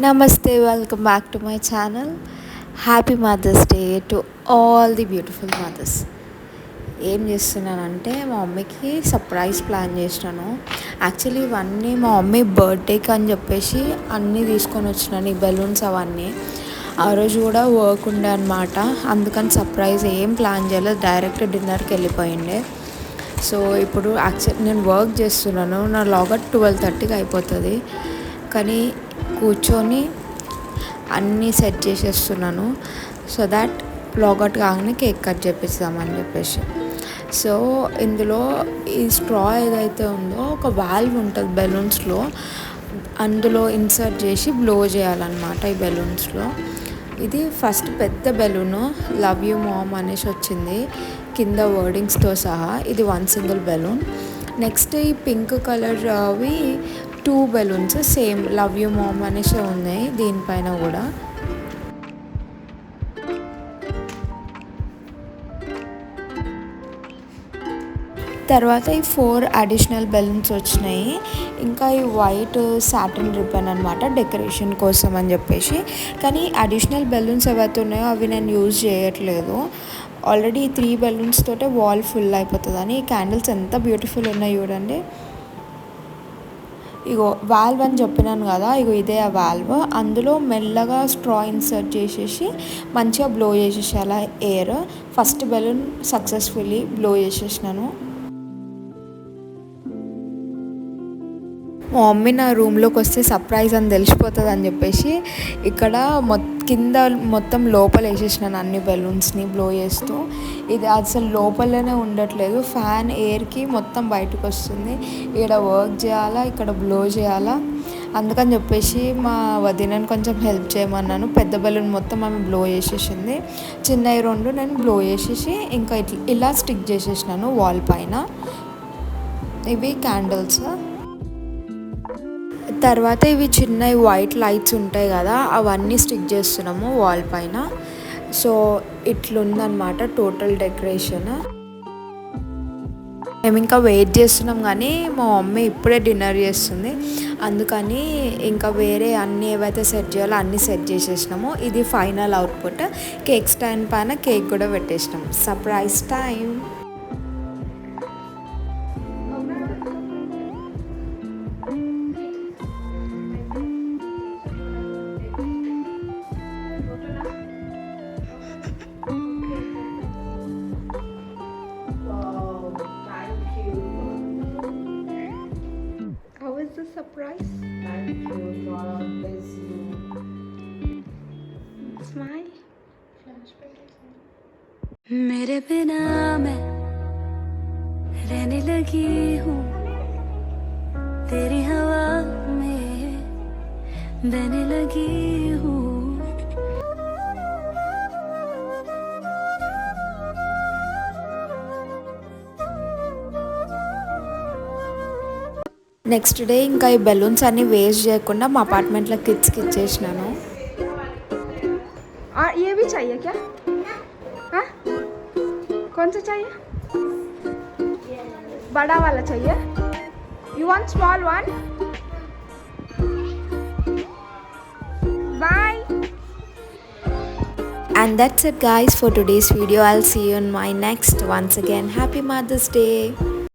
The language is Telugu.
Namaste, welcome back to my channel. Happy Mother's Day to all the beautiful mothers. ఏం చేస్తున్నానంటే మా మమ్మీకి సర్ప్రైజ్ ప్లాన్ చేసినాను. యాక్చువల్లీ ఇవన్నీ మా మమ్మీ బర్త్డేకి అని చెప్పేసి అన్నీ తీసుకొని వచ్చినాను, ఈ బెలూన్స్ అవన్నీ. ఆ రోజు కూడా వర్క్ ఉండే అనమాట, అందుకని సర్ప్రైజ్ ఏం ప్లాన్ చేయలేదు, డైరెక్ట్ డిన్నర్కి వెళ్ళిపోయిండే. సో ఇప్పుడు యాక్చువల్లీ నేను వర్క్ చేస్తున్నాను, నా లాగౌట్ 12:30కి అయిపోతుంది. కానీ కూర్చొని అన్నీ సెట్ చేసేస్తున్నాను సో దాట్ లాగౌట్ కాగానే కేక్ కట్ చేపిస్తామని చెప్పేసి. సో ఇందులో ఈ స్ట్రా ఏదైతే ఉందో ఒక వాల్వ్ ఉంటుంది బెలూన్స్లో, అందులో ఇన్సర్ట్ చేసి బ్లో చేయాలన్నమాట ఈ బెలూన్స్లో. ఇది ఫస్ట్ పెద్ద బెలూను లవ్ యూ మామ్ అనేసి వచ్చింది కింద వర్డింగ్స్తో సహా. ఇది వన్ సింగిల్ బెలూన్. నెక్స్ట్ ఈ పింక్ కలర్ అవి 2 balloons same love you mom అనేసి ఉన్నాయి దీనిపైన కూడా. తర్వాత ఈ 4 అడిషనల్ బెలూన్స్ వచ్చినాయి. ఇంకా ఈ వైట్ సాటిన్ రిబ్బన్ అనమాట డెకరేషన్ కోసం అని చెప్పేసి. కానీ అడిషనల్ బెలూన్స్ ఏవైతే ఉన్నాయో అవి నేను యూజ్ చేయట్లేదు. ఆల్రెడీ 3 బెలూన్స్ తోటే వాల్ ఫుల్ అయిపోతుందని. ఈ క్యాండిల్స్ ఎంత బ్యూటిఫుల్ ఉన్నాయి చూడండి. ఇగో వాల్వ్ అని చెప్పినాను కదా, ఇగో ఇదే ఆ వాల్వ్. అందులో మెల్లగా స్ట్రా ఇన్సర్ట్ చేసేసి మంచిగా బ్లో చేసేసాల air. First balloon successfully blow చేసేసినాను. మా మమ్మీ నా రూమ్లోకి వస్తే సర్ప్రైజ్ అని తెలిసిపోతుంది అని చెప్పేసి ఇక్కడ కింద మొత్తం లోపల వేసేసినాను అన్ని బెలూన్స్ని బ్లో చేస్తూ. ఇది అసలు లోపలనే ఉండట్లేదు, ఫ్యాన్ ఎయిర్కి మొత్తం బయటకు వస్తుంది. ఇక్కడ వర్క్ చేయాలా, ఇక్కడ బ్లో చేయాలా, అందుకని చెప్పేసి మా వదినని కొంచెం హెల్ప్ చేయమన్నాను. పెద్ద బెలూన్ మొత్తం ఆమె బ్లో చేసేసింది, చిన్నవి 2 నేను బ్లో చేసేసి ఇంకా ఇలా స్టిక్ చేసేసినాను వాల్ పైన. ఇవి క్యాండిల్స్. తర్వాత ఇవి చిన్న వైట్ లైట్స్ ఉంటాయి కదా, అవన్నీ స్టిక్ చేస్తున్నాము వాల్ పైన. సో ఇట్లుందనమాట టోటల్ డెకరేషన్. మేము ఇంకా వెయిట్ చేస్తున్నాం కానీ మా మమ్మీ ఇప్పుడే డిన్నర్ చేస్తుంది, అందుకని ఇంకా వేరే అన్నీ ఏవైతే సెట్ చేయాలో అన్నీ సెట్ చేసేసినాము. ఇది ఫైనల్ అవుట్పుట్. కేక్ స్టాండ్ పైన కేక్ కూడా పెట్టేసినాం. Surprise time. The surprise. Thank you, God bless you. Smile. मेरे बिना मैं रहने लगी हूँ, तेरी हवा में बहने लगी हूँ. నెక్స్ట్ డే ఇంకా ఈ బెలూన్స్ అన్నీ వేస్ట్ చేయకుండా మా అపార్ట్మెంట్లో కిడ్స్కి ఇచ్చేసినాను. और ये भी चाहिए क्या? हाँ, कौन सा चाहिए? बड़ा वाला चाहिए? You want small one? Bye. And that's it guys for today's video. I'll see you in my next. Once again, happy Mother's Day.